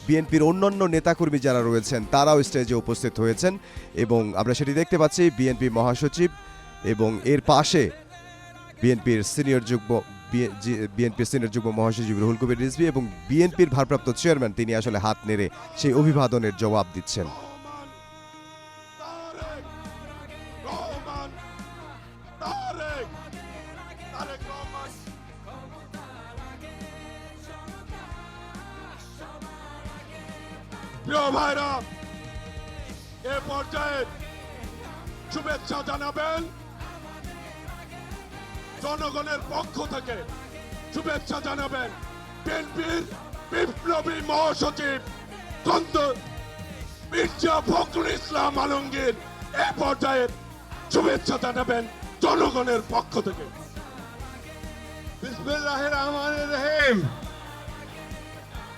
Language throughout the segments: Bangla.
বিএনপির অন্যান্য নেতাকর্মী যারা রয়েছেন তারাও স্টেজে উপস্থিত হয়েছেন এবং আমরা সেটি দেখতে পাচ্ছি বিএনপি মহাসচিব এবং এর পাশে বিএনপির সিনিয়র যুগ্ম মহাসচিব রুহুল কবির রিজভী এবং বিএনপির ভারপ্রাপ্ত চেয়ারম্যান তিনি আসলে হাত নেড়ে সেই অভিবাদনের জবাব দিচ্ছেন। প্রিয় ভাইরা, এ পর্যায়ে শুভেচ্ছা জানাবেন জনগণের পক্ষ থেকে শুভেচ্ছা জানাবেন বিএনপির বিপ্লবী মহাসচিব মির্জা ফখরুল ইসলাম আলমগীর এ পর্যায়ে শুভেচ্ছা জানাবেন জনগণের পক্ষ থেকে। বিসমিল্লাহির রহমানির রহিম।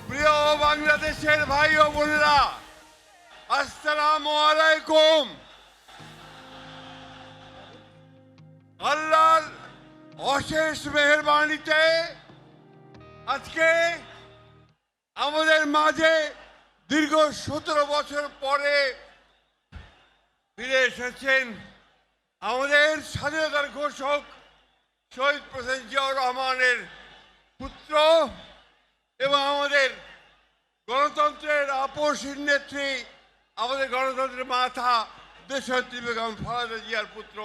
প্রিয় বাংলাদেশের ভাই ও বোনেরা, আসসালামু আলাইকুম। আল্লাহর অশেষ মেহেরবানিতে আজকে আমাদের মাঝে দীর্ঘ 17 বছর পরে ফিরে এসেছেন আমাদের স্বাধীনতার ঘোষক শহীদ প্রেসিডেন্ট জিয়াউর রহমানের পুত্র এবং আমাদের গণতন্ত্রের আপসহীন নেত্রী, আমাদের গণতন্ত্রের মাথা দেশনেত্রী বেগম খালেদা জিয়ার পুত্র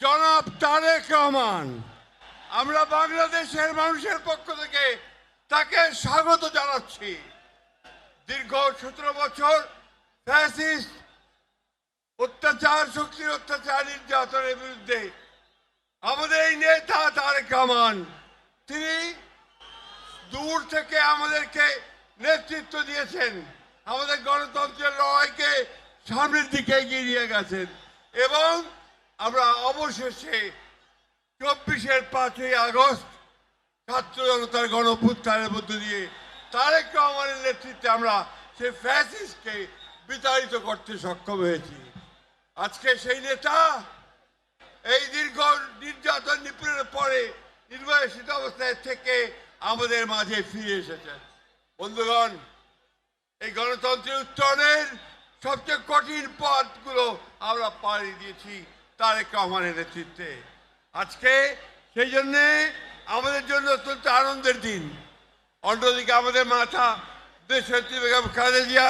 জনাব তারেক রহমান। আমরা বাংলাদেশের মানুষের পক্ষ থেকে তাকে স্বাগত জানাচ্ছি। দীর্ঘ 17 বছর ফ্যাসিস্ট অত্যাচার, শক্তির অত্যাচার, নির্যাতনের বিরুদ্ধে আমাদের এই নেতা তারেক রহমান তিনি দূর থেকে আমাদেরকে নেতৃত্ব দিয়েছেন, আমাদের গণতন্ত্রের লড়াইকে সামনের দিকে এগিয়ে নিয়ে গেছেন এবং আমরা অবশেষে 24-এর 5ই আগস্ট ছাত্র জনতার গণঅভ্যুত্থানের মধ্য দিয়ে তারেক রহমানের নেতৃত্বে আমরা সেই ফ্যাসিস্টকে বিতাড়িত করতে সক্ষম হয়েছি। আজকে সেই নেতা এই দীর্ঘ নির্যাতন নিপীড়নের পরে নির্বাসিত অবস্থায় থেকে আমাদের মাঝে ফিরে এসেছেন। বন্ধুগণ, এই গণতন্ত্রের উত্তরণের সবচেয়ে কঠিন পথগুলো আমরা পাড়ি দিয়েছি তারেক রহমানের নেতৃত্বে। আজকে সেই জন্যে আমাদের জন্য অত্যন্ত আনন্দের দিন। অন্যদিকে আমাদের মাথা দেশনেত্রী বেগম খালেদা জিয়া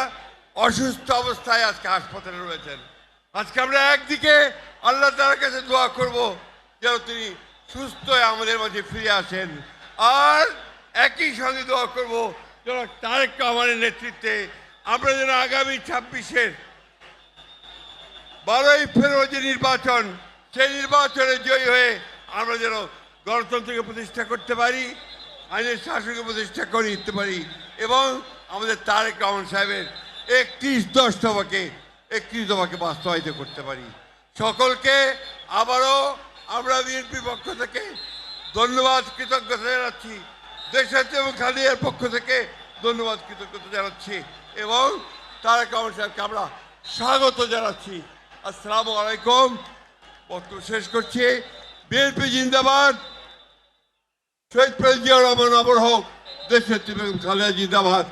অসুস্থ অবস্থায় আজকে হাসপাতালে রয়েছেন। আজকে আমরা একদিকে আল্লাহ তাআলার কাছে দোয়া করব যেন তিনি সুস্থ হয়ে আমাদের মাঝে ফিরে আসেন, আর একই সঙ্গে দোয়া করব যেন তারেক রহমানের নেতৃত্বে আমরা যেন আগামী 26-এর 12ই ফেব্রুয়ারি নির্বাচন, সেই নির্বাচনে জয়ী হয়ে আমরা যেন গণতন্ত্রকে প্রতিষ্ঠা করতে পারি, আইনের শাসনকে প্রতিষ্ঠা করে দিতে পারি এবং আমাদের তারেক রহমান সাহেবের 31 দফাকে বাস্তবায়িত করতে পারি। সকলকে আবারও আমরা বিএনপির পক্ষ থেকে ধন্যবাদ, কৃতজ্ঞতা জানাচ্ছি। দেশনেত্রী এবং খালেদার পক্ষ থেকে ধন্যবাদ, কৃতজ্ঞতা জানাচ্ছি এবং তারেক রহমান সাহেবকে আমরা স্বাগত জানাচ্ছি। আসসালামু আলাইকুম। বক্তব্য শেষ করছি। বিএনপি জিন্দাবাদ, শহীদ প্রেসিডেন্ট জিয়াউর রহমান অমর হোক, দেশনেত্রী বেগম খালেদা জিন্দাবাদ,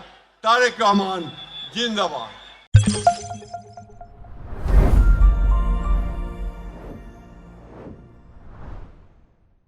তারেক রহমান জিন্দাবাদ।